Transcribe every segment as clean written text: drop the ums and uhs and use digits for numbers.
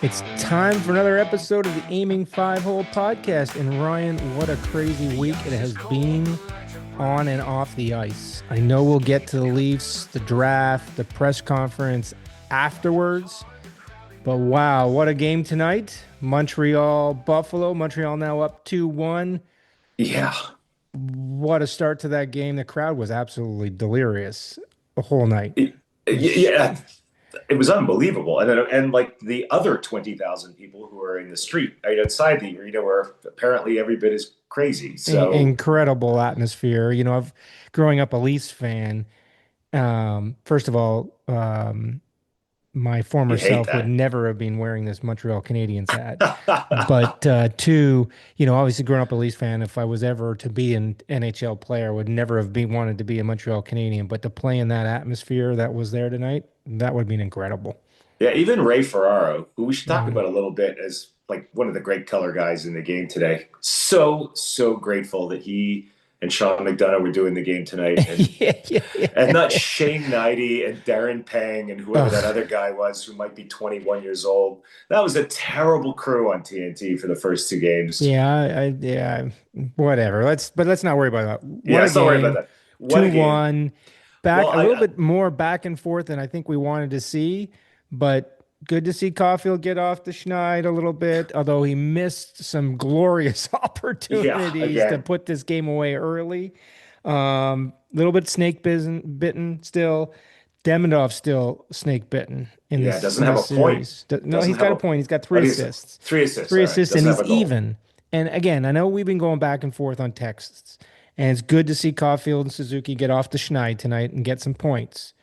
It's time for another episode of the Aiming Five Hole podcast. And Ryan, what a crazy week it has been on and off the ice. I know we'll get to the Leafs, the draft, the press conference afterwards, but wow, what a game tonight. Montreal, Buffalo. Montreal now up 2-1. Yeah, What a start to that game. The crowd was absolutely delirious the whole night. it, It was yeah, it was unbelievable. And like the other 20,000 people who are in the street right outside the arena were apparently every bit as crazy. So incredible atmosphere. I've growing up a Leafs fan. First of all, my former you hate self would that. never have been wearing this Montreal Canadiens hat. But two, obviously growing up a Leafs fan, if I was ever to be an NHL player, would never have been wanted to be a Montreal Canadian. But to play in that atmosphere that was there tonight, that would have been incredible. Yeah, even Ray Ferraro, who we should talk Mhm. about a little bit as like one of the great color guys in the game today. So grateful that he and Sean McDonough were doing the game tonight, Yeah, yeah, and not yeah. Shane Knighty and Darren Pang and whoever that Ugh. other guy was who might be 21 years old. That was a terrible crew on TNT for the first two games. Yeah, whatever. Let's not worry about that. Yeah, What a let's not worry about game. that. What a game. 2-1. Well, Back a little I bit more back and forth than I think we wanted to see, but good to see Caulfield get off the schneid a little bit, although he missed some glorious yeah, opportunities to again. put this game away early. Little bit bitten still. Demidov still snake bitten in Yeah, this doesn't in have this a point. series. No, Doesn't he's have got a a point. He's got oh, three he's assists. three assists. Three All right. assists, and Doesn't have he's a goal. even. And again, I know we've been going back and forth on texts, and it's good to see Caulfield and Suzuki get off the schneid tonight and get some points.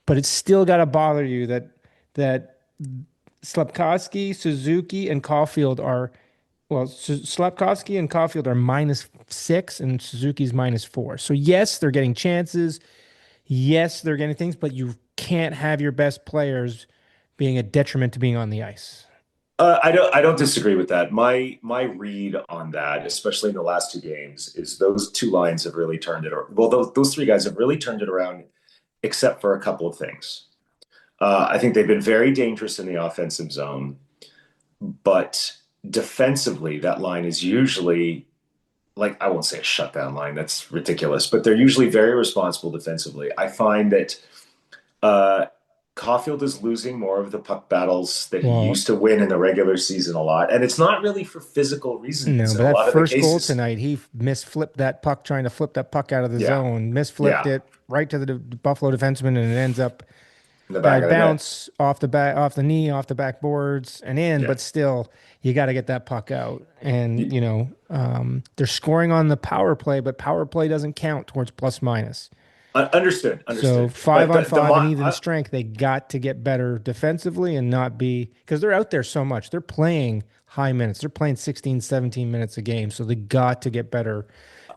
But it's still got to bother you that Slapkowski, Suzuki, and Caulfield are Slapkowski and Caulfield are -6, and Suzuki's -4. So yes, they're getting chances. Yes, they're getting things, but you can't have your best players being a detriment to being on the ice. I don't disagree with that. My read on that, especially in the last two games, is those two lines have really turned it around. Well, those three guys have really turned it around, except for a couple of things. I think they've been very dangerous in the offensive zone, but defensively, that line is usually like I won't say a shutdown line. That's ridiculous, but they're usually very responsible defensively. I find that uh, Caulfield is losing more of the puck battles that he Well, used to win in the regular season a lot, and it's not really for physical no, reasons in but a that lot of the first goal cases. tonight, he misflipped that puck, trying to flip that puck out of the Yeah, zone, misflipped yeah, it right to the Buffalo defenseman, and it ends up in the back bad of the net. bounce off the back, off the knee, off the backboards, and in. Yeah, But still, you got to get that puck out. And they're scoring on the power play, but power play doesn't count towards plus minus. understood, So understood. five But on the five and even strength, they got to get better defensively and not be because they're out there so much. They're playing high minutes. They're playing 16, 17 minutes a game. So they got to get better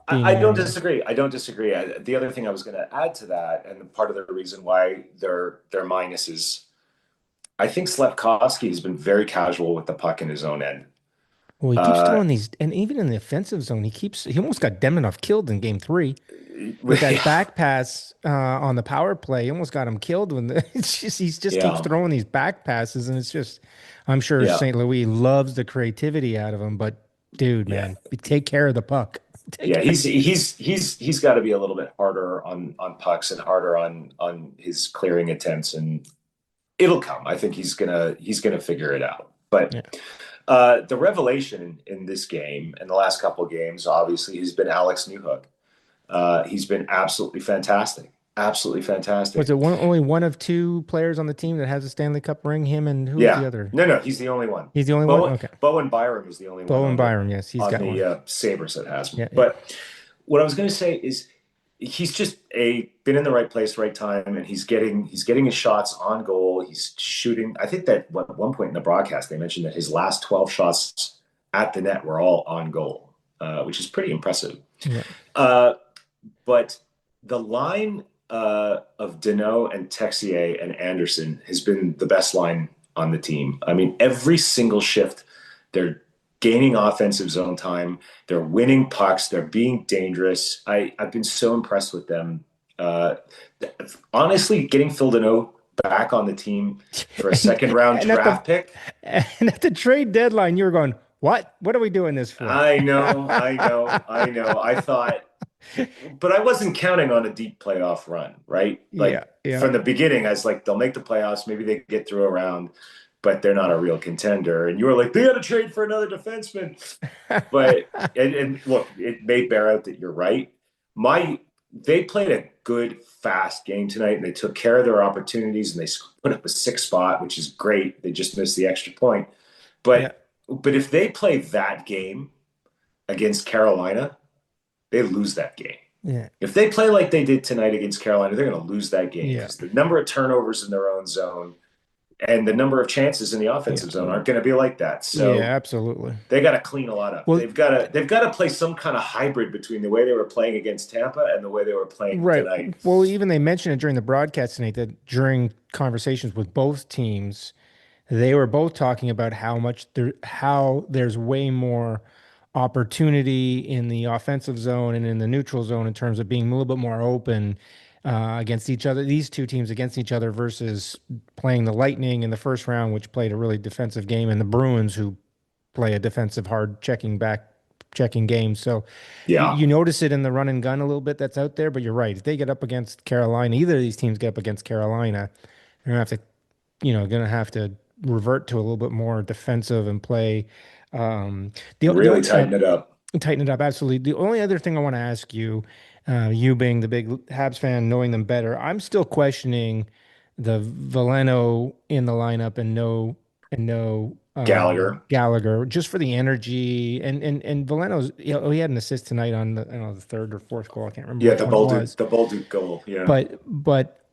I being don't on the ice. disagree. I don't disagree. The other thing I was going to add to that, and part of the reason why they're minus is I think Slavkovsky has been very casual with the puck in his own end. Well, he keeps Uh, throwing these, and even in the offensive zone, he almost got Deminoff killed in game three with that yeah, back pass on the power play. He almost got him killed when he just keeps yeah, throwing these back passes, and it's just, I'm sure yeah, St. Louis loves the creativity out of him, but dude, yeah, man, take care of the puck. Take yeah. care. He's got to be a little bit harder on pucks and harder on his clearing attempts, and it'll come. I think he's gonna figure it out. But Yeah. the revelation in this game and the last couple of games, obviously, has been Alex Newhook. He's been absolutely fantastic. Absolutely Was fantastic. it only one of two players on the team that has a Stanley Cup ring? Him and who was the Yeah. other? No, he's the only one. He's the only one. Bowen, Okay. Bowen Byram is the only one Bo and Byram, yes, he's on got the one. Sabres that has one. Yeah, yeah. But what I was going to say is he's just been in the right place, right time, and he's getting his shots on goal. He's shooting. I think that at one point in the broadcast they mentioned that his last 12 shots at the net were all on goal, which is pretty impressive. Yeah. Uh, but the line of Deneau and Texier and Anderson has been the best line on the team. I mean, every single shift, they're gaining offensive zone time. They're winning pucks. They're being dangerous. I've been so impressed with them. Uh, Honestly, getting Phil Deneau back on the team for a and second round and at the draft pick. and at the trade deadline, you were going, "What? What are we doing this for?" I know, I know, I know. I thought, but I wasn't counting on a deep playoff run, right? Yeah, Like yeah, from the beginning, I was like, they'll make the playoffs, maybe they get through a round, but they're not a real contender. And you were like, they got to trade for another defenseman. But and look, it may bear out that you're right. My They played a good, fast game tonight, and they took care of their opportunities, and they put up a 6 spot, which is great. They just missed the extra point. yeah, But if they play that game against Carolina, they lose that game. yeah, If they play like they did tonight against Carolina, they're going to lose that game yeah, because the number of turnovers in their own zone and the number of chances in the yeah, offensive zone aren't going to be like that. yeah. So Absolutely. they got to clean a lot up. Well, They've got to play some kind of hybrid between the way they were playing against Tampa and the way they were playing right. tonight. Well, even they mentioned it during the broadcast tonight that during conversations with both teams, they were both talking about how there's way more opportunity in the offensive zone and in the neutral zone in terms of being a little bit more open against each other. These two teams against each other versus playing the Lightning in the first round, which played a really defensive game, and the Bruins, who play a defensive, hard checking game. So Yeah, you notice it in the run and gun a little bit that's out there. But you're right. If they get up against Carolina, either of these teams get up against Carolina, they're gonna have to revert to a little bit more defensive and play. The really only tighten it up. tighten it up absolutely. The only other thing I want to ask you, you being the big Habs fan, knowing them better, I'm still questioning the Veleno in the lineup and no Gallagher. Gallagher just for the energy and Veleno's. He had an assist tonight on the I don't know the third or fourth goal. I can't remember Yeah, which one it was, The Bolduc goal. Yeah. but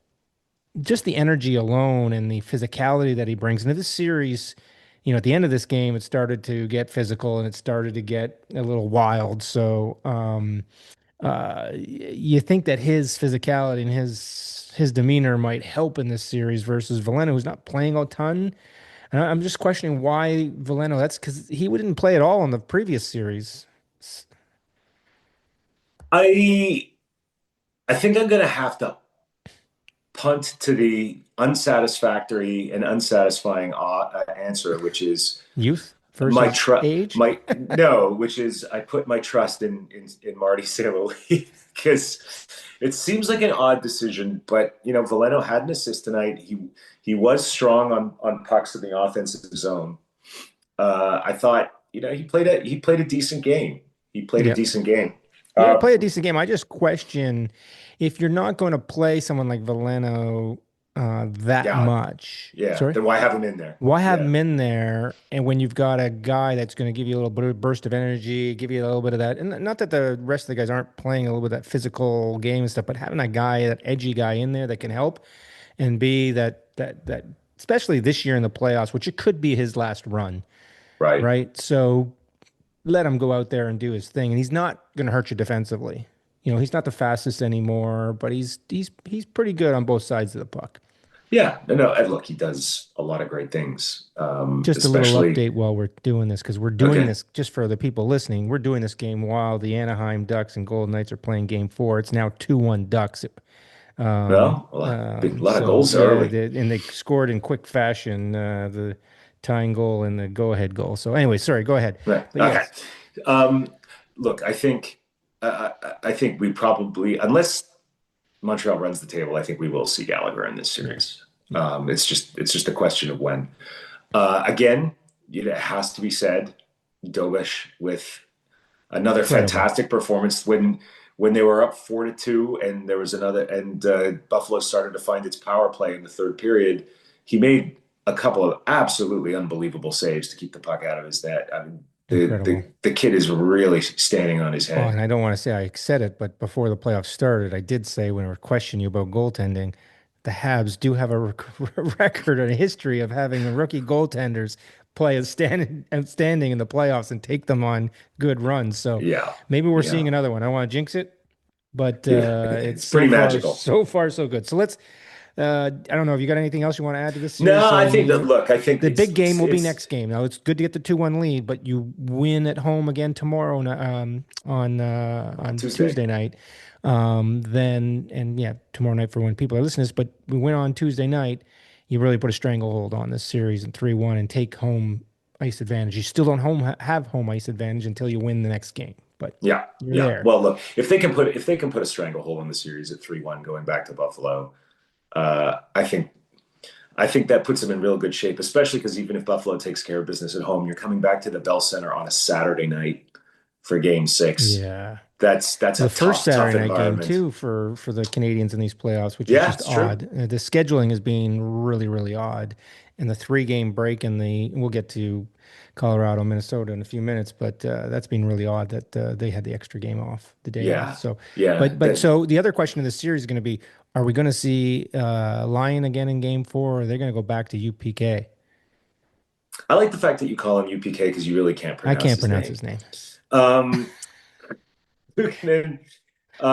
just the energy alone and the physicality that he brings into this series, at the end of this game, it started to get physical and it started to get a little wild. So, you think that his physicality and his demeanor might help in this series versus Veleno, who's not playing a ton. And I'm just questioning why Veleno. That's because he didn't play at all in the previous series. I I think I'm gonna have to punt to the unsatisfactory and unsatisfying answer, which is Youth my versus trust. age. My no, which is I put my trust in Marty Saint-Louis because it seems like an odd decision, but Veleno had an assist tonight. He was strong on pucks in the offensive zone. I thought he played a decent game. He played a Yeah. decent game. Yeah, Uh, play a decent game. I just question if you're not going to play someone like Valeno that yeah, much. yeah. Sorry, Then why have him in there? why have Yeah, him in there? And when you've got a guy that's going to give you a little bit of burst of energy, give you a little bit of that, and not that the rest of the guys aren't playing a little bit of that physical game and stuff, but having that guy, that edgy guy in there that can help and be that, especially this year in the playoffs, which it could be his last run, right. right? So let him go out there and do his thing. And he's not going to hurt you defensively. He's not the fastest anymore, but he's pretty good on both sides of the puck. Yeah, no. And look, he does a lot of great things. Just a little Especially update while we're doing this, because we're doing okay. this just for the people listening. We're doing this game while the Anaheim Ducks and Golden Knights are playing Game 4. It's now 2-1 Ducks. Well, a lot of So goals yeah, early. and they scored in quick fashion, the tying goal and the go-ahead goal. So anyway, sorry, go ahead. Right. But Okay. yes, Look, I think we probably, unless Montreal runs the table, I think we will see Gallagher in this yeah, series. yeah, It's just a question of when. Again, it has to be said, Dobish with another incredible. fantastic performance when they were up 4-2 and there was another and Buffalo started to find its power play in the third period. He made a couple of absolutely unbelievable saves to keep the puck out of his net. I mean, Incredible. the kid is really standing on his Oh, head. and I don't want to say I said it, but before the playoffs started, I did say when we were questioning you about goaltending, the Habs do have a record and a history of having the rookie goaltenders play outstanding in the playoffs and take them on good runs. So Yeah, maybe we're seeing yeah, another one. I don't want to jinx it, but yeah. it's It's so pretty far, magical. so far, so good. So let's. I don't know. Have you got anything else you want to add to this series? No, So I think that you, look, I think the big game will be it's next game. Now it's good to get the 2-1 lead, but you win at home again tomorrow on Tuesday. Tuesday night. Then and yeah, tomorrow night for when people are listening to this, but we win on Tuesday night. you really put a stranglehold on this series in 3-1 and take home ice advantage. You still don't have home ice advantage until you win the next game, but Yeah, you're yeah. there. Well, look, if they can put a stranglehold on the series at 3-1 going back to Buffalo, uh, I think I think that puts them in real good shape, especially because even if Buffalo takes care of business at home, you're coming back to the Bell Center on a Saturday night for Game 6. Yeah. That's The a first tough Saturday night game environment. too for the Canadians in these playoffs, which is Yeah, just it's true. odd. The scheduling is being really odd, and the 3 game break in the we'll get to Colorado, Minnesota in a few minutes, but that's been really odd that they had the extra game off, the day off. Yeah, So, yeah. but so the other question of the series is going to be: are we going to see Lyon again in Game 4, or are they going to go back to UPK? I like the fact that you call him UPK because you really can't I pronounce can't his pronounce name. his name. Um, Buchanan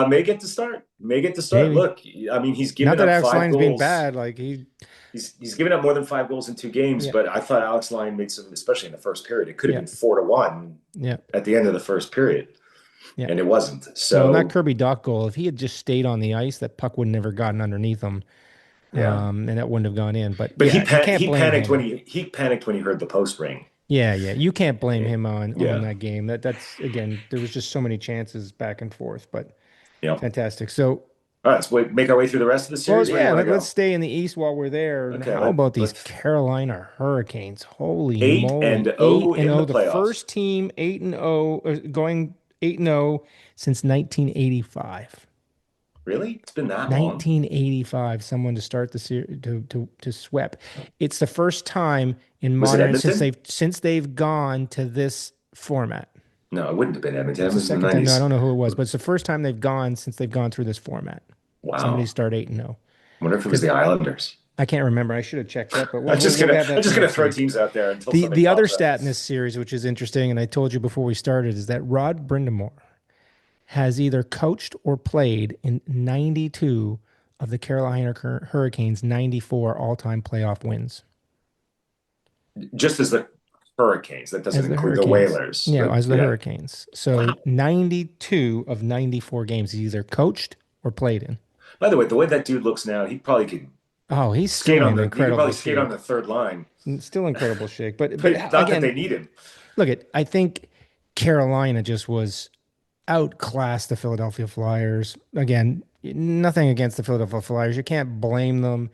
may get to start. May get to start. Maybe Look, I mean, he's not given that up Alex five Lyon's being goals. bad, like he, He's given up more than 5 goals in 2 games, yeah, but I thought Alex Lyon made some, especially in the first period. It could have yeah, been 4-1 yeah, at the end of the first period, yeah. and it wasn't. Well, in that So Kirby Doc goal, if he had just stayed on the ice, that puck would never gotten underneath him, yeah, and that wouldn't have gone in. But but yeah, you can't he blame panicked when him. he panicked when he heard the post ring. Yeah, yeah, you can't blame him on Yeah, that game. That's again, there was just so many chances back and forth, but yeah. All fantastic. So, right, let's make our way through the rest of the well, series. Where do you yeah, want to let's go? stay in the East while we're there. And Okay, how about these let's Carolina Hurricanes? Holy 8 and moly, eight 0 and in the zero, the playoffs. first team 8-0, going 8-0 since 1985. Really? It's been that long? 1985, someone to start the series to sweep. It's the first time in Was it modern Edmonton? since they've gone to this format. No, it wouldn't have been Edmonton. It It's the was in the second time. No, I 90s. don't know who it was, but it's the first time they've gone since they've gone through this format. Somebody Wow. start 8-0 Wonder if it was because the Islanders. I can't remember. I should have checked that, but I'm just we'll gonna have I'm that for just gonna next throw week. teams out there until The something the other pops up. stat in this series, which is interesting, and I told you before we started, is that Rod Brindamore has either coached or played in 92 of the Carolina Hurricanes' 94 all-time playoff wins Just as the Hurricanes. That doesn't as the include the Hurricanes. Whalers, Yeah, but as the yeah. Hurricanes. So Wow. 92 of 94 games he's either coached or played in. By the way that dude looks now, he probably could Oh, he's still skate on in the he could incredible probably skate on shape. the third line. Still incredible shape. But But not that they again, need him. look at I think Carolina just was outclassed the Philadelphia Flyers. Again, nothing against the Philadelphia Flyers. You can't blame them.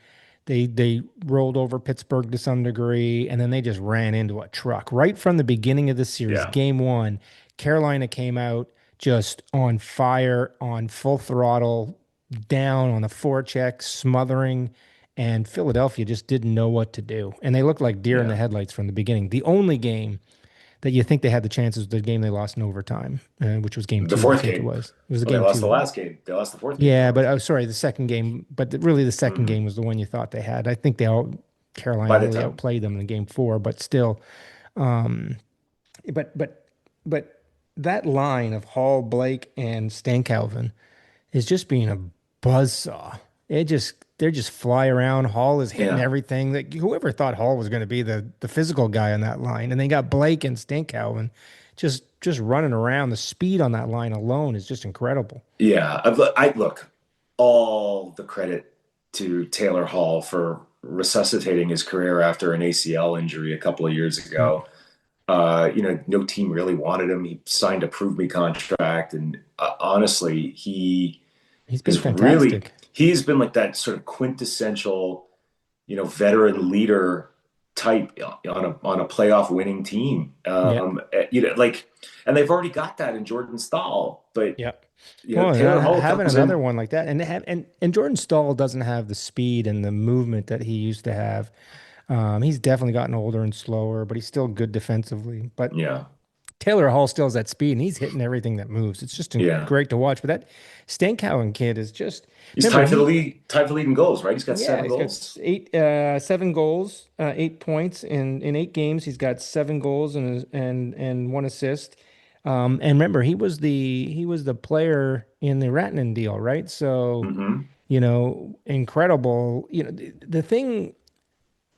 They rolled over Pittsburgh to some degree, and then they just ran into a truck right from the beginning of the series. Yeah. Game 1, Carolina came out just on fire, on full throttle, down on the forecheck, smothering, and Philadelphia just didn't know what to do. And they looked like deer in the Yeah. headlights from the beginning. The only game that you think they had the chances of the game they lost in overtime, which was game The 2, I fourth think it game. was. It was the Well, they game lost the 2. last game. They lost the fourth game in Yeah, but overtime. sorry, the second game. But really, the second Hmm. game was the one you thought they had. I think By Carolina the really time. outplayed them in game 4, but still. Um, but but but that line of Hall, Blake, and Stankalven is just being a buzzsaw. They're just fly around. Hall is hitting Yeah. everything. Like whoever thought Hall was going to be the physical guy on that line, and they got Blake and Stankow just running around. The speed on that line alone is just incredible. Yeah. I look, all the credit to Taylor Hall for resuscitating his career after an ACL injury a couple of years Yeah, ago. No team really wanted him. He signed a prove me contract, and honestly, he's been has really fantastic. he's been like that sort of quintessential, veteran leader type on a playoff winning team. Yeah, And they've already got that in Jordan Stahl, but yeah. Well, Taylor Hall having comes another in. one like that, and Jordan Stahl doesn't have the speed and the movement that he used to have. He's definitely gotten older and slower, but he's still good defensively. But Yeah, Taylor Hall still has that speed, and he's hitting everything that moves. It's just yeah. great to watch. But that Stankowen kid is just He's remember tied for the lead in goals, right? He's got yeah, seven he's got goals. 7 goals, 8 points in 8 games. He's got 7 goals and 1 assist. And remember, he was the player in the Ratnan deal, right? So Hmm. incredible. The thing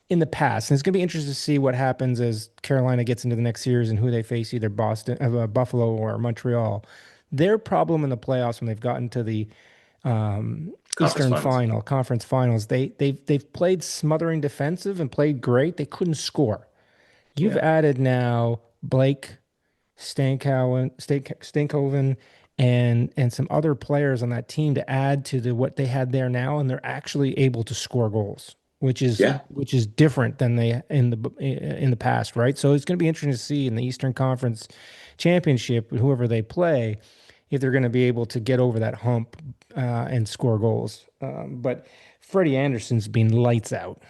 in the past. And it's going to be interesting to see what happens as Carolina gets into the next series and who they face, either Buffalo or Montreal. Their problem in the playoffs when they've gotten to the Conference finals. Conference finals. They've played smothering defensive and played great. They couldn't score. You've Yeah. added now Blake, Stankhoven, and some other players on that team to add to the what they had there now, and they're actually able to score goals, Yeah. which is different than they in the past, right? So it's going to be interesting to see in the Eastern Conference Championship, whoever they play, if they're going to be able to get over that hump and score goals. But Freddie Anderson's been lights out.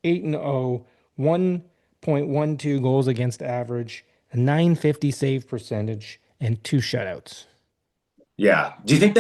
8-0, 1.12 goals against average, a 950 save percentage, and two shutouts. Yeah. Do you think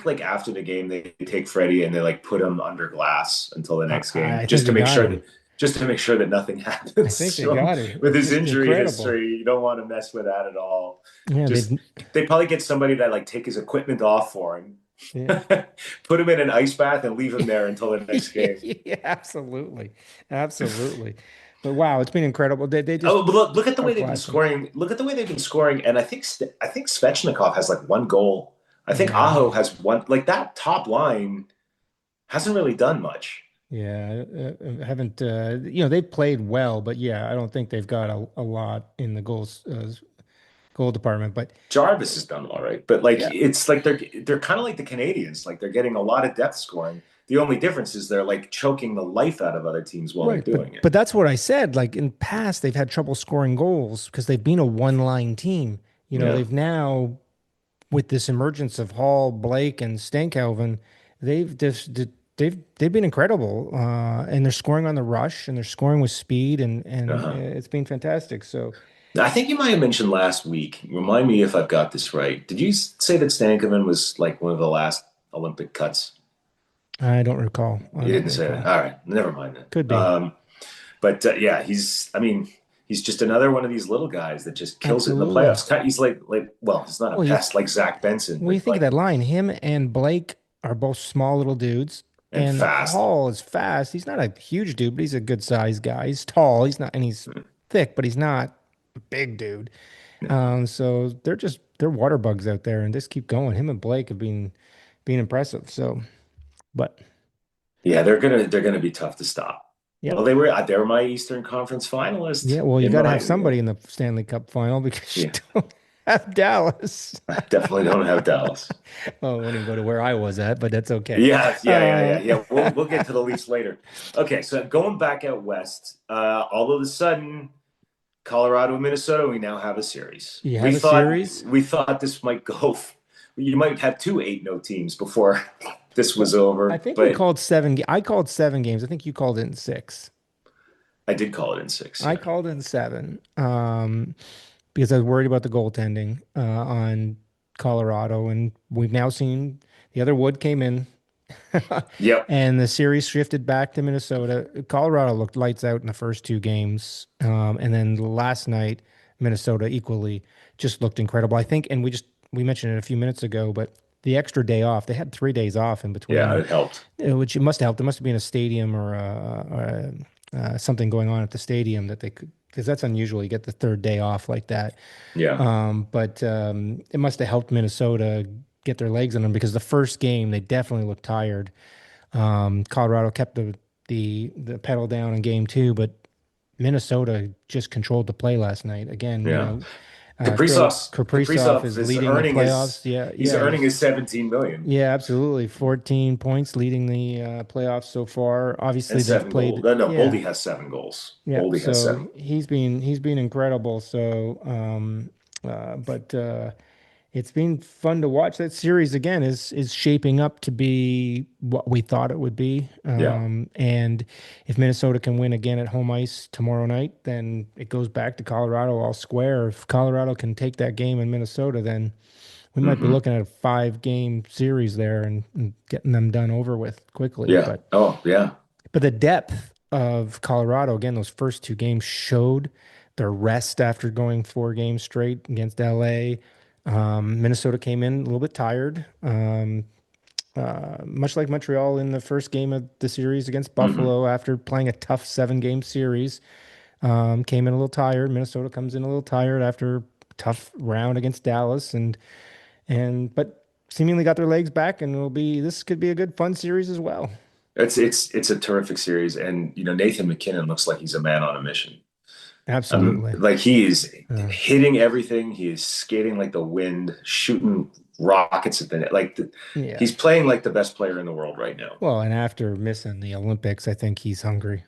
like after the game they take Freddie and they like put him under glass until the next game I think they got him. just to make sure that nothing I happens think they to him got him. with It's his just injury incredible. history. You don't want to mess with that at all. Yeah, Just they probably get somebody that like take his equipment off for him, yeah. put him in an ice bath and leave him there until the next game. Yeah, absolutely. Absolutely. But wow, it's been incredible. They just Oh, but look at the way they've been outclassed them. scoring. Look at the way they've been scoring, and I think Svechnikov has like one goal. I think Yeah. Aho has one. Like that top line hasn't really done much. Yeah, I haven't they've played well, but yeah, I don't think they've got a lot in the goal department. But Jarvis has done all right, but like yeah, it's like they're kind of like the Canadians. Like they're getting a lot of depth scoring. The only difference is they're like choking the life out of other teams while they're right. doing it. But that's what I said. Like in past, they've had trouble scoring goals because they've been a one-line team. Yeah. They've now with this emergence of Hall, Blake, and Stankoven, they've just they've been incredible, and they're scoring on the rush and they're scoring with speed, and Uh-huh. it's been fantastic. So I think you might have mentioned last week. Remind me if I've got this right. Did you say that Stankoven was like one of the last Olympic cuts? I don't recall. I You don't didn't say that. recall. All right, never mind Could then. be. But yeah, I mean, he's just another one of these little guys that just kills it in the Absolutely. playoffs. He's well, he's not a Well, you pest like Zach Benson, when you but think of like that line, him and Blake are both small little dudes, and and fast. Hall is fast. He's not a huge dude, but he's a good sized guy. He's tall. He's not, and he's thick, but he's not a big dude. So they're water bugs out there, and just keep going. Him and Blake have been being impressive. So, but Yeah, they're gonna be tough to stop. yeah, Well, they were my Eastern Conference finalist yeah. Well, you in got to have my somebody in the Stanley Cup final because yeah. you don't have Dallas. I definitely don't have Dallas. Oh, I won't even go to where I was at, but that's okay. Yeah. Um, Yeah. We'll get to the Leafs later. Okay, so going back out west, all of a sudden, Colorado and Minnesota, we now have a series. you have a series. We thought this might go. You might have two 8-0 teams before this was I over, think we but called seven. I called 7 games. I think you called it in six. I did call it in six. I Yeah. called it in seven because I was worried about the goaltending on Colorado, and we've now seen the other wood came in, Yep. and the series shifted back to Minnesota. Colorado looked lights out in the first 2 games, and then last night Minnesota equally just looked incredible. I think, and we mentioned it a few minutes ago, but the extra day off, they had 3 days off in between, Yeah, and it helped. which it must have helped. There must have been a stadium something going on at the stadium that they could, because that's unusual. You get the third day off like that. Yeah. But it must have helped Minnesota get their legs on them because the first game they definitely looked tired. Colorado kept the pedal down in game two, but Minnesota just controlled the play last night. Again, Yeah. Kaprizov Kaprizov is is leading the earning playoffs. Yeah, he's yeah, earning his 17 million yeah, absolutely. 14 points leading the playoffs so far. and Obviously, they've seven goals. played. No, Yeah, Boldy has 7 goals. yeah. Boldy has So 7. he's been incredible. So, but it's been fun to watch. That series again is shaping up to be what we thought it would be. Yeah. And if Minnesota can win again at home ice tomorrow night, then it goes back to Colorado all square. If Colorado can take that game in Minnesota, then we might be Hmm. looking at a 5 game series there and getting them done over with quickly. Yeah. Oh, yeah. But the depth of Colorado, again, those first 2 games showed their rest after going 4 games straight against LA. Minnesota came in a little bit tired, much like Montreal in the first game of the series against Hmm. Buffalo after playing a tough 7 game series. Came in a little tired. Minnesota comes in a little tired after a tough round against Dallas, and but seemingly got their legs back, and this could be a good fun series as well. It's a terrific series, and Nathan McKinnon looks like he's a man on a mission. Absolutely. Like he is Uh, hitting everything. He is skating like the wind, shooting rockets at the net. yeah. He's playing like the best player in the world right now. Well, and after missing the Olympics, I think he's hungry.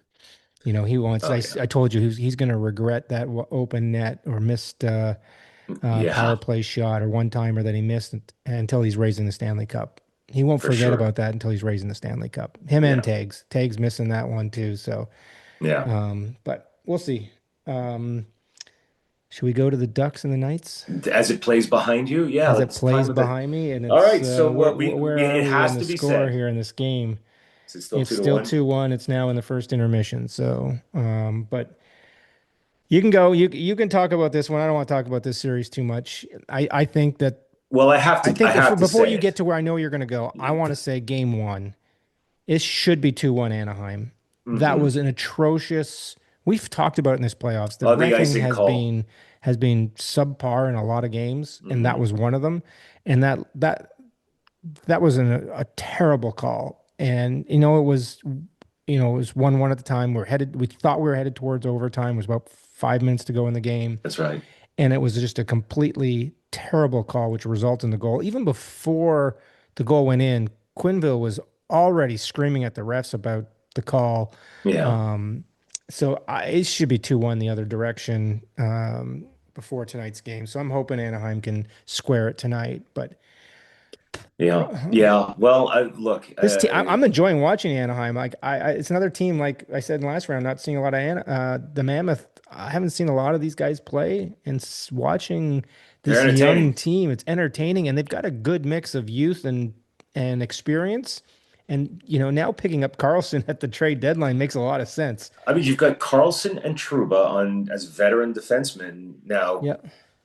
He wants. Oh yeah, I told you he's going to regret that open net or missed power yeah, play shot or one timer that he missed until he's raising the Stanley Cup. He won't for forget sure. about that until he's raising the Stanley Cup. Him and Yeah, Tags. Tags missing that one too. So, yeah. but we'll see. Um, should we go to the Ducks and the Knights As it plays behind you, yeah, as it let's fine plays with it. behind me? And All it's right, so where are it we in has the to be score said. here in this game? Is it still It's two to still one? 2-1. It's now in the first intermission. So, but you can go. You can talk about this one. I don't want to talk about this series too much. I think that Well, I have to before say you get it. to where I know you're going to go, I want to say game one. It should be 2-1 Anaheim. That Hmm. was an atrocious. We've talked about it in this playoffs. The Oh, the refing icing call. has been subpar in a lot of games, and that Hmm. was one of them. And that was a terrible call. And it was 1-1 at the time. We thought we were headed towards overtime. It was about 5 minutes to go in the game. That's right. And it was just a completely terrible call, which resulted in the goal. Even before the goal went in, Quinville was already screaming at the refs about the call. Yeah. It should be 2-1 the other direction before tonight's game. So I'm hoping Anaheim can square it tonight. But Yeah. Yeah. Well, look, this team, I'm enjoying watching Anaheim. It's another team. Like I said in the last round, not seeing a lot of the Mammoth. I haven't seen a lot of these guys play, and watching they're this young entertaining. team, it's entertaining, and they've got a good mix of youth and experience. And now picking up Carlson at the trade deadline makes a lot of sense. I mean, you've got Carlson and Truba on as veteran defensemen now.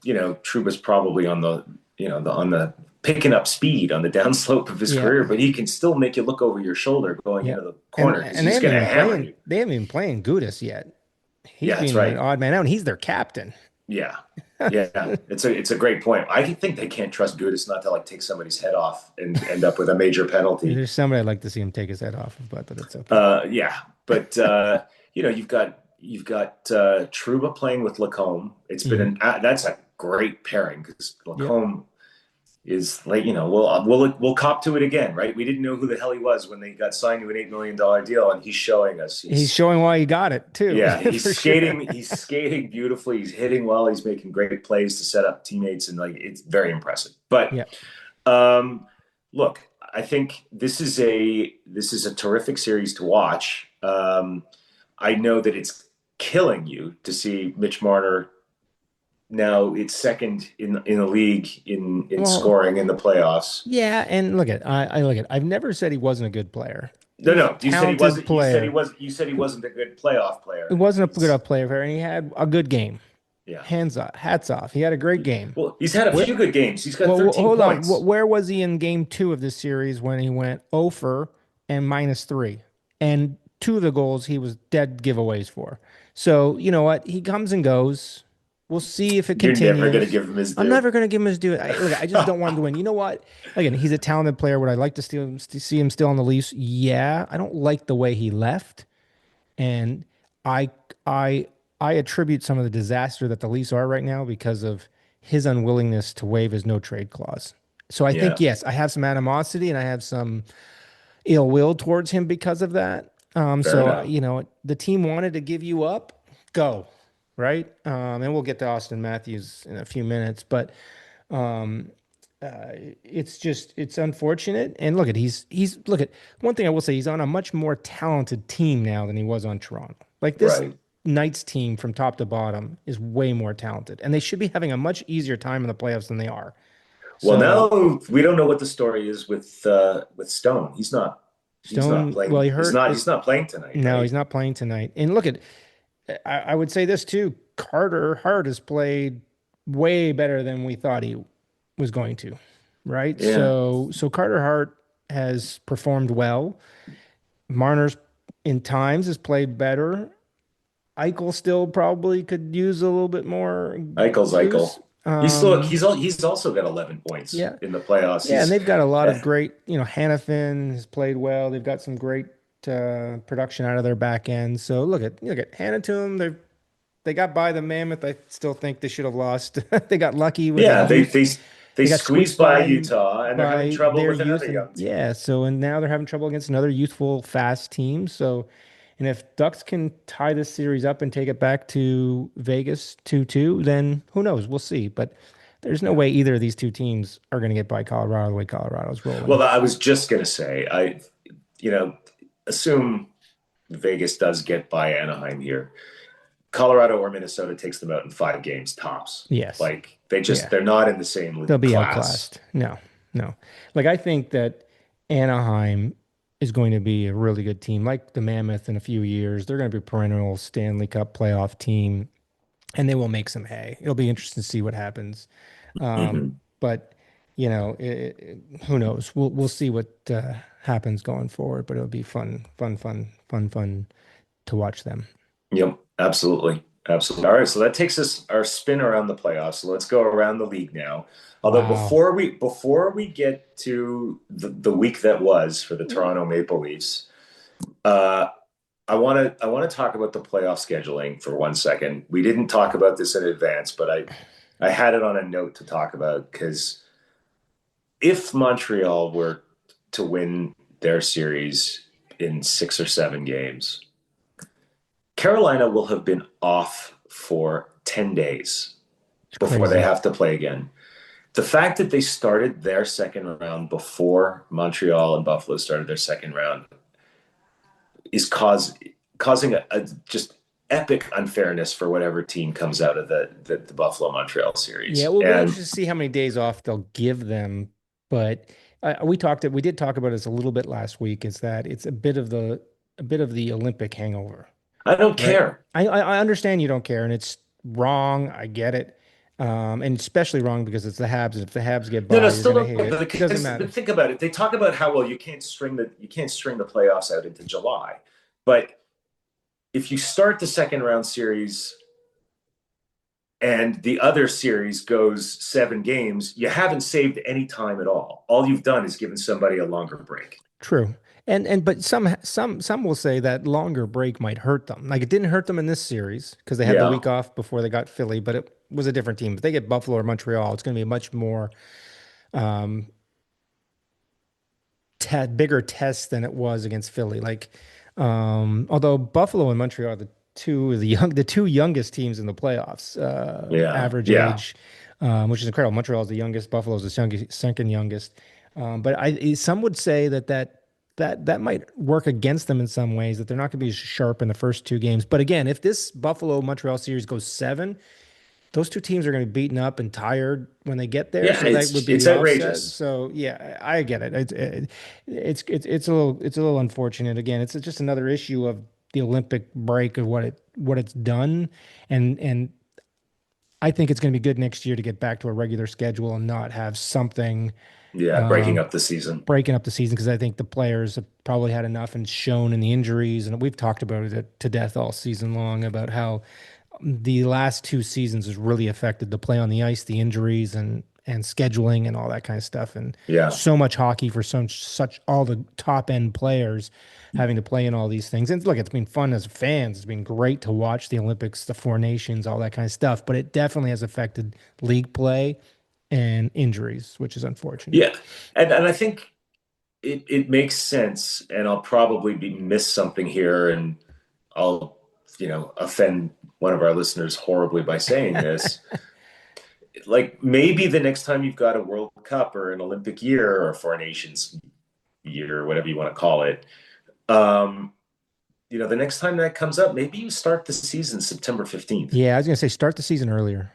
Yeah, Truba's probably on on the picking up speed on the downslope of his yeah, career, but he can still make you look over your shoulder going yeah. into the And corner because and he's going to hammer you. they haven't even playing Gudis yet. He's Yeah, that's being an right. odd man out, and he's their captain. Yeah. Yeah, it's a great point. I think they can't trust Gudis not to like take somebody's head off and end up with a major penalty. There's somebody I'd like to see him take his head off, but it's okay. Yeah, but you've got Truba playing with Lacombe. It's been Mhm. that's a great pairing because Yep. Lacombe is like we'll cop to it again, right? We didn't know who the hell he was when they got signed to an $8 million deal, and he's showing us. He's showing why he got it too, Yeah, he's for sure. skating. He's skating beautifully. He's hitting well. He's making great plays to set up teammates, and like it's very impressive. But Yeah. um, look, I think this is a terrific series to watch. I know that it's killing you to see Mitch Marner now. It's second in the league in Well, scoring in the playoffs. yeah, and I look at. I've never said he wasn't a good player. No, He's a no, you said he talented wasn't. player. You said he wasn't a good playoff He player. wasn't a good He's player, and he had a good game. yeah. Hands off, hats off. He had a great game. Well, he's had a Where, few good games. He's got well, 13 hold on. points. Where was he in game two of this series when he went 0 for and -3? And two of the goals he was dead giveaways for. So, you know what? He comes and goes. We'll see if it You're never going to continues. give him his I'm due. never going to give him his due. I just don't want him to win. You know what? Again, he's a talented player. Would I like to see him still on the Leafs? Yeah. I don't like the way he left. And I I I attribute some of the disaster that the Leafs are right now because of his unwillingness to waive his no trade clause. So I think Yeah, yes, I have some animosity and I have some ill will towards him because of that. fair enough. The team wanted to give you up, go, right? And we'll get to Austin Matthews in a few minutes, but um, it's unfortunate. And look at one thing I will say, he's on a much more talented team now than he was on Toronto. Like this Right. Knights team from top to bottom is way more talented, and they should be having a much easier time in the playoffs than they are. Well, So now we don't know what the story is with Stone. He's not Stone, well, playing. he hurt. He's not playing tonight, No, right? he's not playing tonight. And I would say this too. Carter Hart has played way better than we thought he was going to, right? Yeah. So Carter Hart has performed well. Marner's in times has played better. Eichel still probably could use a little bit more Eichel's Eichel. juice. He's also got 11 points Yeah. in the playoffs. Yeah, and they've got a lot of Eh, great, Hannafin has played well. They've got some great production out of their back end. So look at hand it to them. They got by the Mammoth. I still think they should have lost. They got lucky with their yeah, youth. they They got squeezed squeaked by by Utah, and they're having trouble their with youth, another and young team. yeah. So and now they're having trouble against another youthful, fast team. So, and if Ducks can tie this series up and take it back to Vegas 2-2, then who knows? We'll see. But there's no Yeah. way either of these two teams are going to get by Colorado the way Colorado's rolling. Well, I was just gonna say, you know, assume Vegas does get by Anaheim here. Colorado or Minnesota takes them out in 5 games tops. Yes. Like Yeah. they're not in the same They'll be class. outclassed. No, no. Like I think that Anaheim is going to be a really good team, like the Mammoth in a few years. They're going to be a perennial Stanley Cup playoff team, and they will make some hay. It'll be interesting to see what happens. Mhm. But who knows? We'll see what happens going forward. But it'll be fun, fun, fun, fun, fun to watch them. Yep, absolutely. Absolutely. All right, so that takes us our spin around the playoffs. So let's go around the league now. Although Wow. before we get to the week that was for the Toronto Maple Leafs, uh, I want to talk about the playoff scheduling for 1 second. We didn't talk about this in advance, but I had it on a note to talk about because if Montreal were to win their series in 6 or 7 games, Carolina will have been off for 10 days It's before they crazy. have to play again. The fact that they started their second round before Montreal and Buffalo started their second round is causing a just epic unfairness for whatever team comes out of the Buffalo Montreal Yeah, it series. will be And interesting to see how many days off they'll give them. But we did talk about this a little bit last week. Is that it's a bit of the Olympic hangover, I don't right? care. I understand you don't care, and it's wrong. I get it, and especially wrong because it's the Habs. And if the Habs get No, by, no, you're still gonna don't hate it. It doesn't because matter. but think about it. They talk about how well you can't string the playoffs out into July. But if you start the second round series and the other series goes 7 games, you haven't saved any time at all. All you've done is given somebody a longer break. True. But some will say that longer break might hurt them. Like it didn't hurt them in this series because they had the Yeah. week off before they got Philly, but it was a different team. If they get Buffalo or Montreal, it's going to be a much more um te bigger test than it was against Philly. Like although Buffalo and Montreal are the two youngest teams in the playoffs, Yeah. average Yeah. age, which is incredible. Montreal is the youngest, Buffalo is the second youngest. But some would say that might work against them in some ways, that they're not going to be as sharp in the first 2 games. But again, if this Buffalo Montreal series goes 7, those two teams are going to be beaten up and tired when they get there. Yeah. So that would be It's the offset. outrageous. So yeah, I get it. It's a little unfortunate. Again, it's just another issue of the Olympic break of what it's done, and I think it's going to be good next year to get back to a regular schedule and not have something Yeah. Breaking up the season. breaking up the season, because I think the players have probably had enough and shown in the injuries. And we've talked about it to death all season long about how the last 2 seasons has really affected the play on the ice, the injuries and scheduling and all that kind of stuff. And Yeah. so much hockey for such all the top end players having to play in all these things. And look, it's been fun as fans. It's been great to watch the Olympics, the Four Nations, all that kind of stuff. But it definitely has affected league play and injuries, which is unfortunate. Yeah. And I think it makes sense. And I'll probably miss something here, and I'll, offend one of our listeners horribly by saying this. Like maybe the next time you've got a World Cup or an Olympic year or a Four Nations year or whatever you want to call it, um, the next time that comes up, maybe you start the season September 15th. Yeah, I was gonna say start the season earlier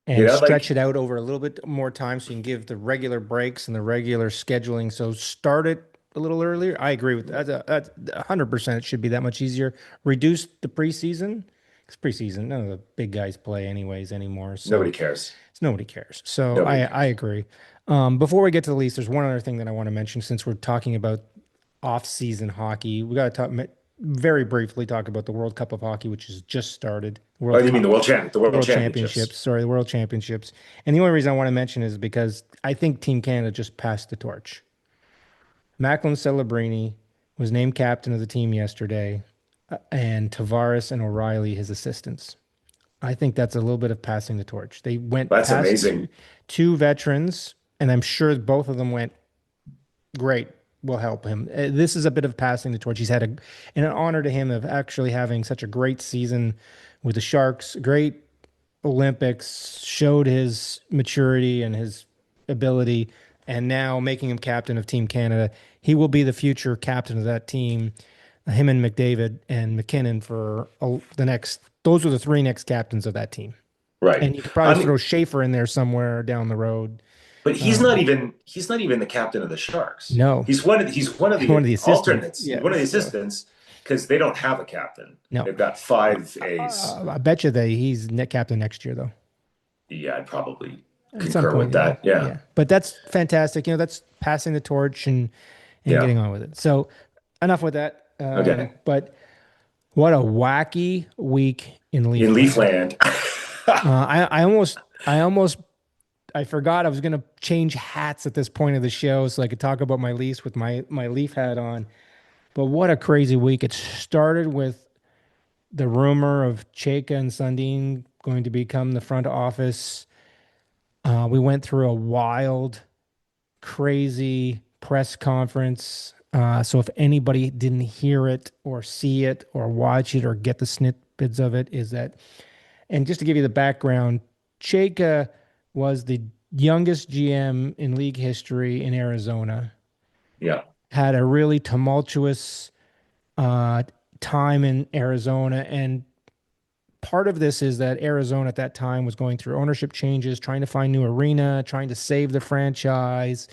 and stretch Like, it out over a little bit more time so you can give the regular breaks and the regular scheduling. So start it a little earlier. I agree with that. That's 100%. It should be that much easier. Reduce the preseason because preseason, none of the big guys play anyways anymore. nobody So cares. nobody cares. So Nobody I cares. agree. Before we get to the Leafs, there's one other thing that I want to mention since we're talking about off-season hockey. We got to talk. very briefly talk about the World Cup of Hockey, which has just started. Oh, World you mean Cup, the World World Championships? Championships. Sorry, the World Championships. And the only reason I want to mention is because I think Team Canada just passed the torch. Macklin Celebrini was named captain of the team yesterday, and Tavares and O'Reilly his assistants. I think that's a little bit of passing the torch. They went That's past amazing. two veterans, and I'm sure both of them went great. Will help him. This is a bit of passing the torch. He's had and an honor to him of actually having such a great season with the Sharks. Great Olympics, showed his maturity and his ability, and now making him captain of Team Canada. He will be the future captain of that team. Him and McDavid and McKinnon for the next. Those are the three next captains of that team. Right. And you could probably I mean, throw Schaefer in there somewhere down the road. but Um, he's not even the captain of the Sharks. no, He's one of one of the the assistants. alternates. He's one of the Yes. assistants because they don't have a captain. No. They've got five A's. I bet you that he's net captain next year, though. Yeah, I'd probably At some concur with point, yeah, that. Yeah. yeah. But that's fantastic. That's passing the torch and Yeah. getting on with it. So enough with that. Okay. But what a wacky week in In Leafland. Leafland. I almost I forgot I was gonna change hats at this point of the show so I could talk about my Leafs with my Leaf hat on. But what a crazy week! It started with the rumor of Chayka and Sundin going to become the front office. We went through a wild, crazy press conference. So if anybody didn't hear it or see it or watch it or get the snippets of it, is that, and just to give you the background, Chayka was the youngest GM in league history in Arizona, Yeah. had a really tumultuous uh, time in Arizona. And part of this is that Arizona at that time was going through ownership changes, trying to find new arena, trying to save the franchise.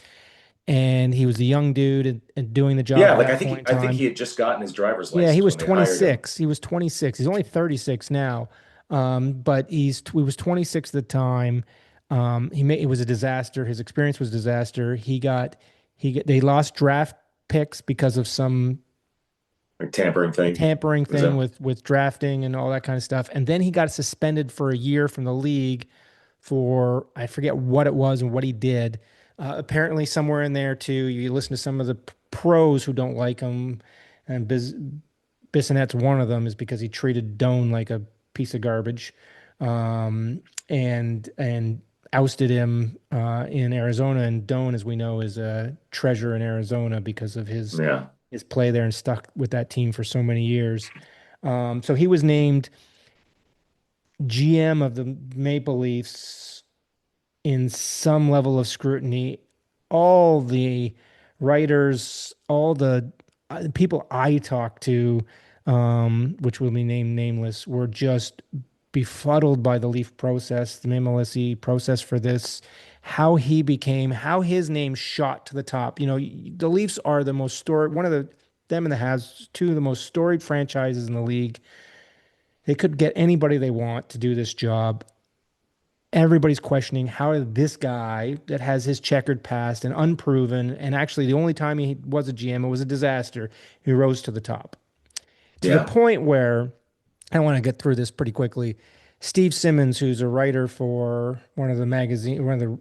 And he was a young dude and doing the job Yeah, at like that point in I think he time. had just gotten his driver's Yeah, he license was when they hired him. 26. He was 26. He's only 36 now. But he was 26 at the time. It was a disaster. His experience was a disaster. They lost draft picks because of some Like tampering thing. tampering Was thing that? with drafting and all that kind of stuff. And then he got suspended for a year from the league for I forget what it was and what he did. Apparently, somewhere in there too, you listen to some of the pros who don't like him, and Bissonnette's one of them, is because he treated Doan like a piece of garbage, and ousted him in Arizona. And Doan, as we know, is a treasure in Arizona because of Yeah. his play there and stuck with that team for so many years. So he was named GM of the Maple Leafs in some level of scrutiny. All the writers, all the people I talked to, which will be named nameless, were just befuddled by the Leaf process, the MLSE process for this, how his name shot to the top. The Leafs are the most storied, them and the Habs, two of the most storied franchises in the league. They could get anybody they want to do this job. Everybody's questioning how did this guy that has his checkered past and unproven, and actually the only time he was a GM, it was a disaster, he rose to the top. To the Yeah. point where I want to get through this pretty quickly. Steve Simmons, who's a writer for one of the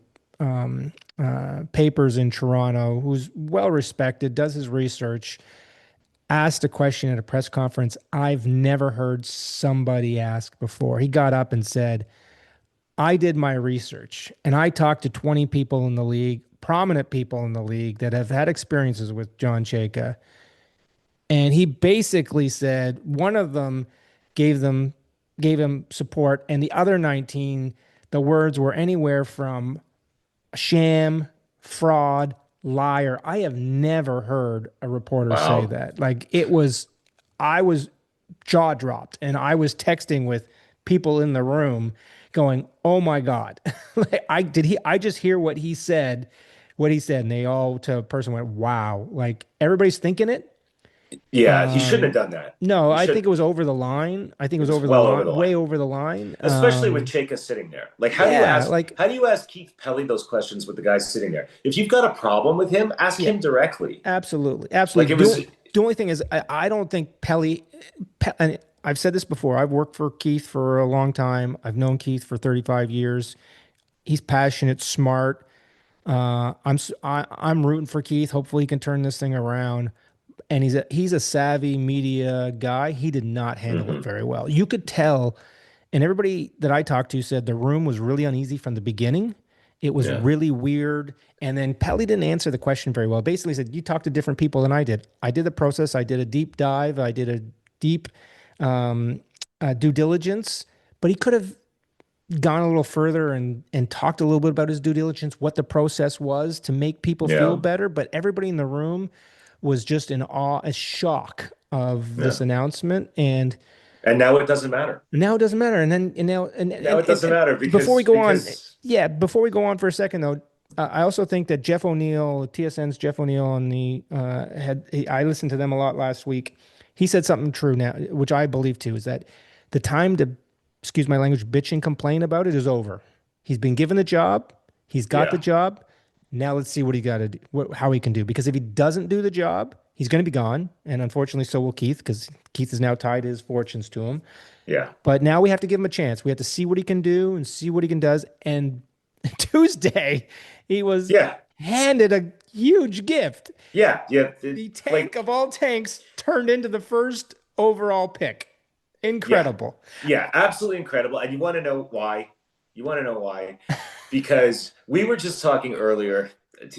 papers in Toronto, who's well respected, does his research, asked a question at a press conference I've never heard somebody ask before. He got up and said, I did my research and I talked to 20 people in the league, prominent people in the league that have had experiences with John Chayka. And he basically said one of them gave them gave him support, and the other 19, the words were anywhere from sham, fraud, liar. I have never heard a reporter say Wow. that. I was jaw dropped, and I was texting with people in the room going, "Oh my God." I just hear what he said, and they all to a person went, "Wow." Like everybody's thinking it. Yeah, he shouldn't have done that. No, He I think should. it was over the line. I think it It was was over the well over line, the way line, over the line. especially with Chayka sitting there. Like, Yeah, like, how do you ask Keith Pelly those questions with the guy sitting there? If you've got a problem with him, ask yeah, him directly. absolutely, Like absolutely. it was The only thing is, I don't think and I've said this before. I've worked for Keith for a long time. I've known Keith for 35 years. He's passionate, smart. I'm rooting for Keith. Hopefully, he can turn this thing around. And he's a savvy media guy. He did not handle it Hmm. very well. You could tell, and everybody that I talked to said the room was really uneasy from the beginning. It was Yeah. really weird. And then Pelly didn't answer the question very well. Basically, he said, "You talked to different people than I did. I did the process. I did a deep dive. I did a deep um, due diligence." But he could have gone a little further and talked a little bit about his due diligence, what the process was to make people feel Yeah. better. But everybody in the room was just in awe, a shock of this Yeah. announcement. And And now it doesn't matter. now it doesn't matter. And then and now Now it doesn't and matter before we because go on, because yeah, before we go on for a second though, I also think that Jeff O'Neill, TSN's Jeff O'Neill on the I listened to them a lot last week. He said something true now, which I believe too, is that the time to, excuse my language, bitch and complain about it is over. He's been given the job. He's got the yeah. job. Now let's see what he got to do, how he can do. Because if he doesn't do the job, he's going to be gone. And unfortunately, so will Keith, because Keith has now tied his fortunes to him. Yeah. But now we have to give him a chance. We have to see what he can do and see what he can does. And Tuesday, he was Yeah. handed a huge gift. Yeah. Yeah. The tank Like, of all tanks turned into the first overall pick. yeah. Incredible. Yeah. Absolutely incredible. And you want to know why? You want to know why? Because we were just talking earlier.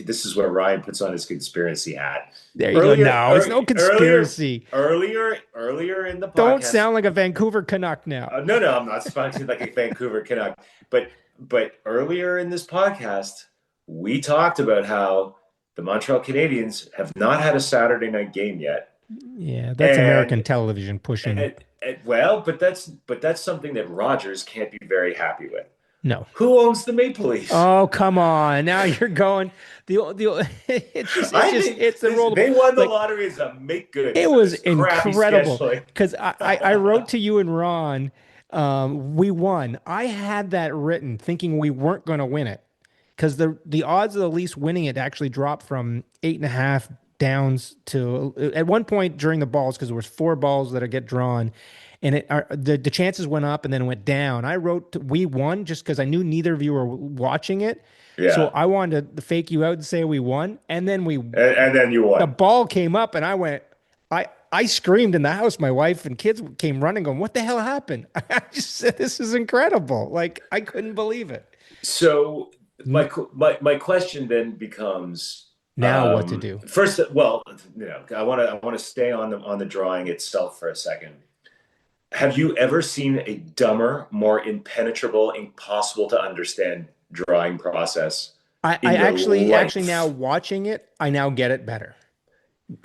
This is where Ryan puts on his conspiracy hat. There you go. Earlier, No, it's no conspiracy. earlier in the Don't podcast. sound like a Vancouver Canuck now. No, no, I'm not sponsored like a Vancouver Canuck. But earlier in this podcast, we talked about how the Montreal Canadiens have not had a Saturday night game yet, Yeah, that's American and, television pushing. well, but that's something that Rogers can't be very happy with. No. Who owns the Maple Leafs? Oh, come on. Now you're going the I think it's the roll they won the like lottery as a make good it for was this crappy incredible scheduling. because I wrote to you and Ron, we won. I had that written thinking we weren't going to win it because the odds of the Leafs winning it actually dropped from 8.5 downs to at one point during the balls because there was 4 balls that get drawn. And the chances went up and then went down. I wrote we won just because I knew neither of you were watching it. So Yeah, I wanted to fake you out and say we won. And then and then you the won. ball came up and I screamed in the house. My wife and kids came running going, what the hell happened? I just said, this is incredible. Like I couldn't believe it. So my question then becomes Now what to do? first. Well, I want to stay on the drawing itself for a second. Have you ever seen a dumber, more impenetrable, impossible to understand drawing process I in your actually now life? watching it, I now get it better.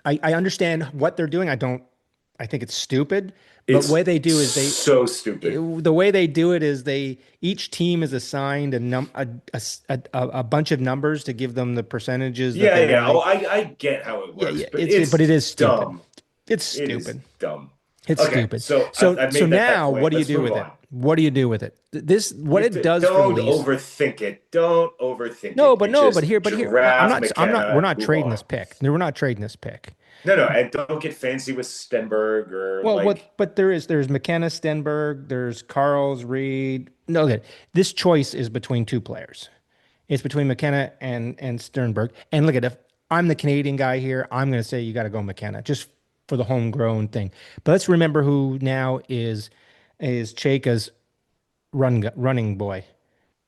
I understand what they're doing. I think it's stupid, but the It's way they do is so stupid. the way they do it is each team is assigned a bunch of numbers to give them the percentages that Yeah, they yeah. want Oh, to. I get how it Yeah, works, yeah. but But it it's is stupid. dumb. It's It is stupid. dumb. It's Okay, stupid. so So I've so made that now what point. do you Let's do move with it? on. What do you do with it? This what it does for the Don't Leafs. overthink it. Don't overthink No, it. but You no, just but here draft I'm not we're McKenna, not move trading on. this pick. No, we're not trading this pick. No, no, and don't get fancy with Stenberg or Well, like. but there's McKenna, Stenberg, there's Carls, Reed. No, okay. This choice is between 2 players. It's between McKenna and Sternberg. And look at if I'm the Canadian guy here, I'm going to say you got to go McKenna just for the homegrown thing. But let's remember who now is Chayka's running boy,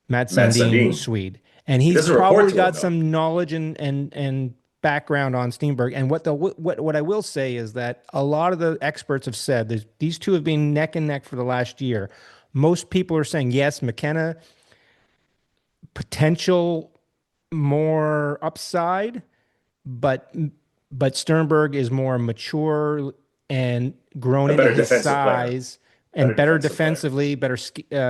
Matt Matt Sundin, Sundin. Swede, and He he's doesn't report probably to him got though. some knowledge and background on Steenberg. And what I will say is that a lot of the experts have said that these two have been neck and neck for the last year. Most people are saying yes, McKenna potential more upside, but Sternberg is more mature and grown A into better his defensive player. size and Better defensive player.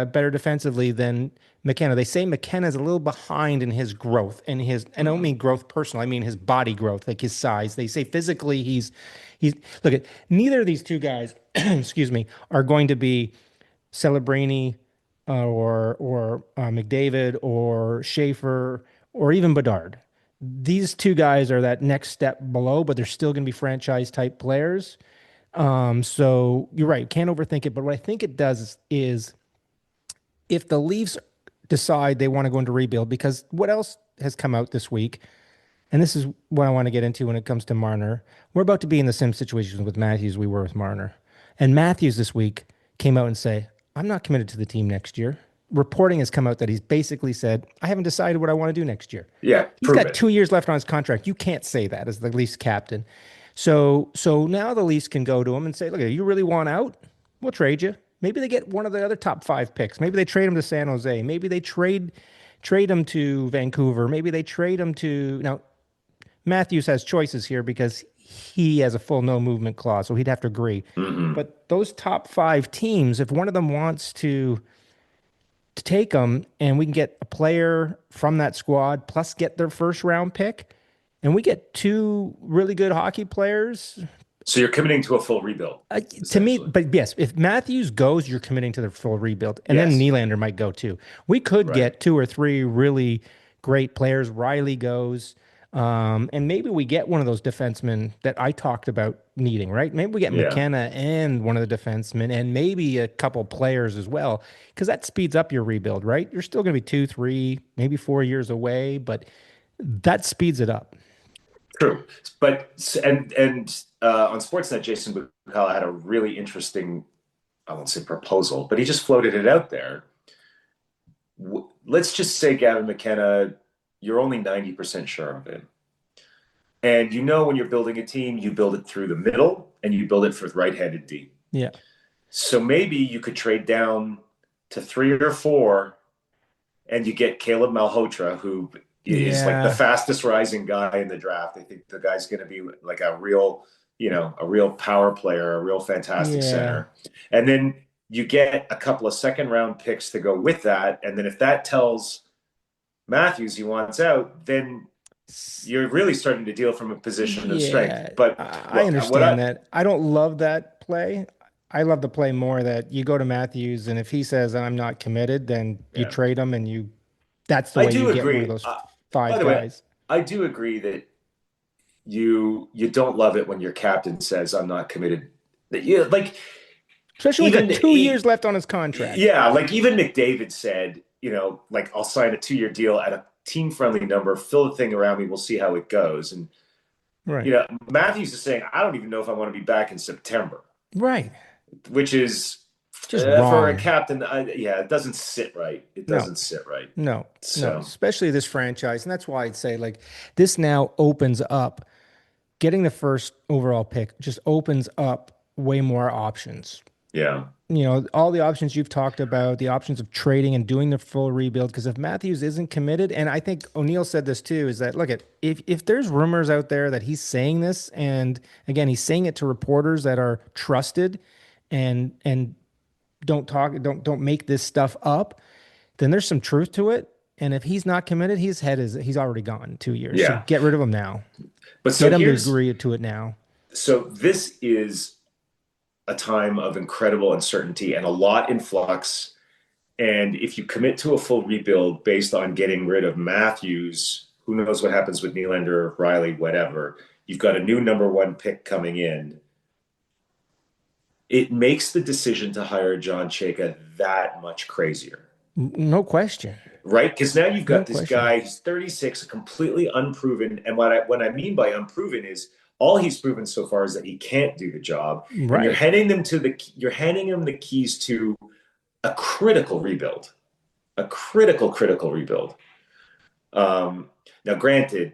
better defensively than McKenna. They say McKenna's a little behind in his growth and I don't mean growth personal. I mean his body growth, like his size. They say physically he's look at neither of these two guys, excuse me, are going to be Celebrini or McDavid or Schaefer or even Bedard. these two guys are that next step below, but they're still going to be franchise type players. So you're right, can't overthink it. But what I think it does is if the Leafs decide they want to go into rebuild, because what else has come out this week? And this is what I want to get into when it comes to Marner. We're about to be in the same situation with Matthews we were with Marner. And Matthews this week came out and say, I'm not committed to the team next year. Reporting has come out that he's basically said, I haven't decided what I want to do next year. Yeah, He's prove got it. 2 years left on his contract. You can't say that as the Leafs captain. So now the Leafs can go to him and say, look, you really want out? We'll trade you. Maybe they get one of the other top 5 picks. Maybe they trade him to San Jose. Maybe they trade him to Vancouver. Maybe they trade him to now Matthews has choices here because he has a full no movement clause, so he'd have to agree. Hmm. But those top 5 teams, if one of them wants to take them and we can get a player from that squad plus get their first round pick and we get two really good hockey players. So you're committing to a full rebuild, To me, essentially. but yes, if Matthews goes, you're committing to the full rebuild, and then Yes. Nylander might go too. We could Right. get 2 or 3 really great players. Riley goes, and maybe we get one of those defensemen that I talked about needing. Right? Maybe we get Yeah. McKenna and one of the defensemen, and maybe a couple players as well, because that speeds up your rebuild. Right? You're still going to be 2, 3, maybe 4 years away, but that speeds it up. True. But on Sportsnet, Jason Bukala had a really interesting, I won't say proposal, but he just floated it out there. Let's just say Gavin McKenna, you're only 90% sure of it. And when you're building a team, you build it through the middle and you build it for right-handed D. Yeah. So maybe you could trade down to 3 or 4 and you get Caleb Malhotra, who is like the Yeah. fastest rising guy in the draft. I think the guy's going to be like a real power player, a real fantastic Yeah. center. And then you get a couple of second round picks to go with that. And then if that tells Matthews he wants out, then you're really starting to deal from a position of strength. Yeah, But I look, what understand I that. I don't love that play. I love the play more that you go to Matthews, and if he says I'm not committed, then you yeah, trade him, and you that's the I way you do get one of agree. those By five the way, guys. I do agree that you don't love it when your captain says I'm not committed. That you like Especially when he's even got 2 years left on his contract. yeah, like even McDavid said, like I'll sign a 2-year deal at a team friendly number, fill the thing around me, we'll see how it goes. And Right. Matthews is saying I don't even know if I want to be back in September, Right. which is Just for a wrong. captain. Yeah, it doesn't sit right. It No. doesn't sit right. No. No. So Especially this franchise, and that's why I'd say like this now opens up getting the first overall pick just opens up way more options. yeah, All the options you've talked about, the options of trading and doing the full rebuild. Because if Matthews isn't committed, and I think O'Neill said this too, is that look at if there's rumors out there that he's saying this, and again, he's saying it to reporters that are trusted and don't make this stuff up, then there's some truth to it. And if he's not committed, he's already gone in 2 years. So yeah. get rid of him now. But Get so him to here's agree to it now. so this is a time of incredible uncertainty and a lot in flux. And if you commit to a full rebuild based on getting rid of Matthews, who knows what happens with Nylander, Riley, whatever. You've got a new number 1 pick coming in. It makes the decision to hire John Chayka that much crazier, No question. right? Because now you've No got this question. guy, he's 36, completely unproven. And what I mean by unproven is all he's proven so far is that he can't do the job. And Right. you're handing him the keys to a critical rebuild, a critical rebuild. Now, granted,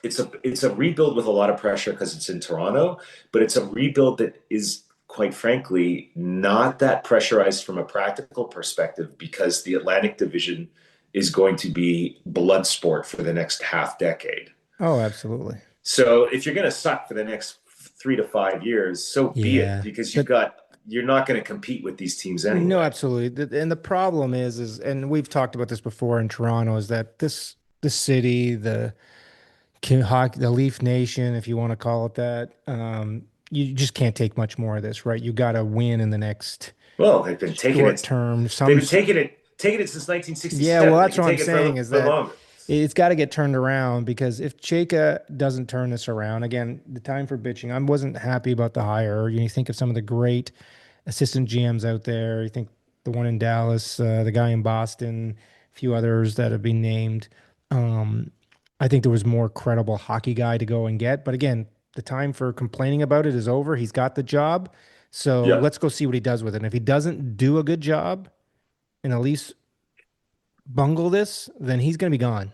it's a rebuild with a lot of pressure because it's in Toronto, but it's a rebuild that is quite frankly not that pressurized from a practical perspective because the Atlantic Division is going to be blood sport for the next half decade. Oh, absolutely. So if you're going to suck for the next 3 to 5 years, so be it, Yeah. because But you're not going to compete with these teams no, anyway. absolutely. And the problem is, and we've talked about this before in Toronto, is that the city, the Leaf Nation, if you want to call it that, you just can't take much more of this, right? You got to win in the next Well, they've been short term. taking it since Yeah, well, 1967. They that's can what I'm take it saying is for that longer. It's got to get turned around because if Chayka doesn't turn this around, again, the time for bitching. I wasn't happy about the hire. You think of some of the great assistant GMs out there. You think the one in Dallas, the guy in Boston, a few others that have been named. Um, I think there was more credible hockey guy to go and get. But again, the time for complaining about it is over. He's got the job. So Yeah, let's go see what he does with it. And if he doesn't do a good job and at least bungle this, then he's going to be gone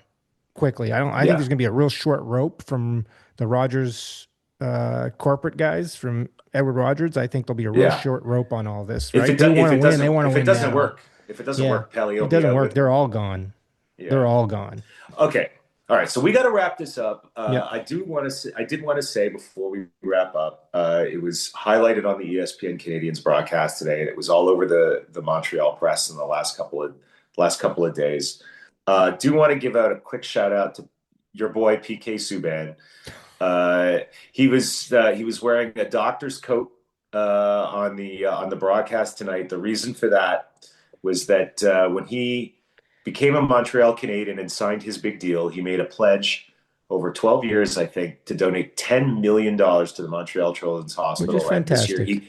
quickly. I think yeah, there's going to be a real short rope from the Rogers corporate guys from Edward Rogers. I think there'll be a real yeah. short rope on all this, If right? it do, They want to win. They want to if it win doesn't now. work, if it doesn't Yeah. work, Pelly will It be doesn't out work. with. They're all gone. They're Yeah. all gone. Okay. All right. So we got to wrap this up. Yep. I did want to say before we wrap up, it was highlighted on the ESPN Canadians broadcast today, and it was all over the Montreal press in the last couple of days. Do want to give out a quick shout out to your boy PK Subban. He was wearing a doctor's coat on the broadcast tonight. The reason for that was that when he became a Montreal Canadian and signed his big deal, he made a pledge over 12 years, I think, to donate $10 million to the Montreal Children's Which is Hospital. And fantastic.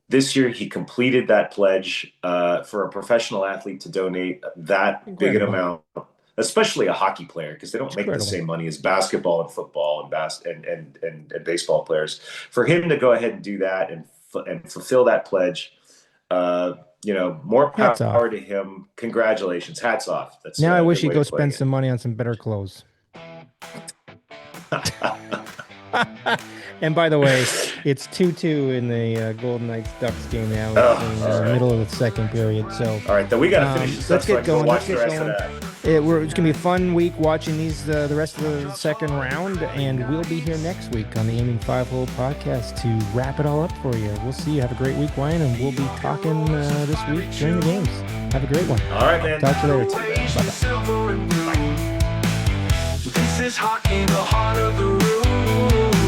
this year he completed that pledge for a professional athlete to donate that big an Incredible. amount, especially a hockey player, because they don't It's make the incredible. same money as basketball and football and baseball players. For him to go ahead and do that and fulfill that pledge, more Hats off. power to him. Congratulations. Hats off. That's Now I a wish good he'd way go of putting spend it. some money on some better clothes. And by the way, it's 2-2 in the Golden Knights Ducks game now. It's in Oh, all the right. middle of the second period. So All right, then we got to finish this let's up so I get can go going. watch Let's the get rest of going. that. It's gonna be a fun week watching the rest of the second round, and we'll be here next week on the Aiming Five Hole podcast to wrap it all up for you. We'll see you. Have a great week, Wayne, and we'll be talking this week during the games. Have a great one. All right, man. Talk to you later. Bye-bye. Silver and blue. This is hockey, the heart of the room.